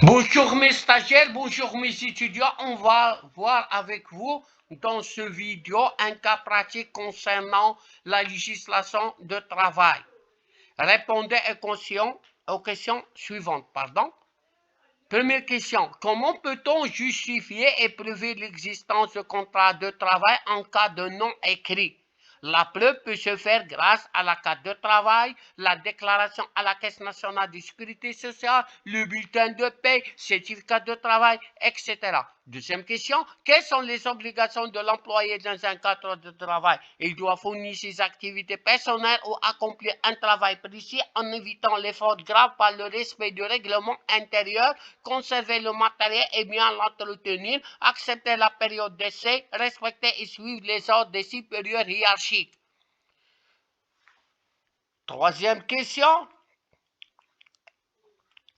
Bonjour mes stagiaires, bonjour mes étudiants. On va voir avec vous dans ce vidéo un cas pratique concernant la législation de travail. Répondez aux questions suivantes. Première question, comment peut-on justifier et prouver l'existence de contrat de travail en cas de non écrit? La preuve peut se faire grâce à la carte de travail, la déclaration à la Caisse nationale de sécurité sociale, le bulletin de paie, certificat de travail, etc. Deuxième question, quelles sont les obligations de l'employé dans un cadre de travail? Il doit fournir ses activités personnelles ou accomplir un travail précis en évitant les fautes graves par le respect du règlement intérieur, conserver le matériel et bien l'entretenir, accepter la période d'essai, respecter et suivre les ordres des supérieurs hiérarchiques. Troisième question,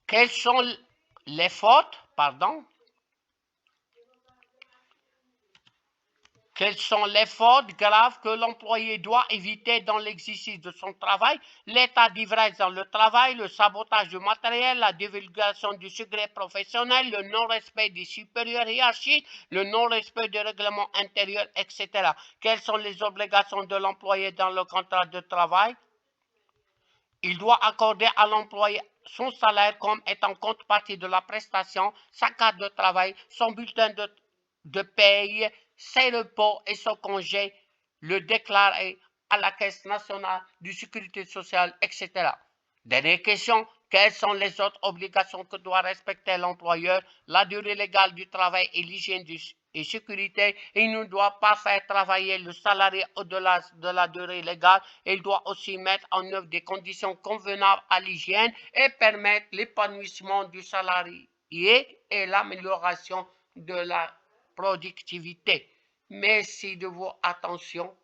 quelles sont les fautes, Quelles sont les fautes graves que l'employé doit éviter dans l'exercice de son travail? L'état d'ivresse dans le travail, le sabotage du matériel, la divulgation du secret professionnel, le non-respect des supérieurs hiérarchiques, le non-respect du règlement intérieur, etc. Quelles sont les obligations de l'employé dans le contrat de travail? Il doit accorder à l'employé son salaire comme étant contrepartie de la prestation, sa carte de travail, son bulletin de paye, ses repos et son congé, le déclarer à la Caisse nationale de sécurité sociale, etc. Dernière question, quelles sont les autres obligations que doit respecter l'employeur? La durée légale du travail et l'hygiène et sécurité. Il ne doit pas faire travailler le salarié au-delà de la durée légale. Il doit aussi mettre en œuvre des conditions convenables à l'hygiène et permettre l'épanouissement du salarié et l'amélioration de la productivité. Merci de votre attention.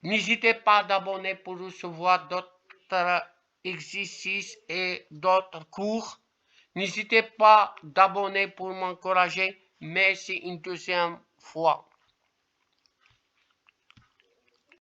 N'hésitez pas à abonner pour recevoir d'autres exercices et d'autres cours. N'hésitez pas d'abonner pour m'encourager. Merci une deuxième fois.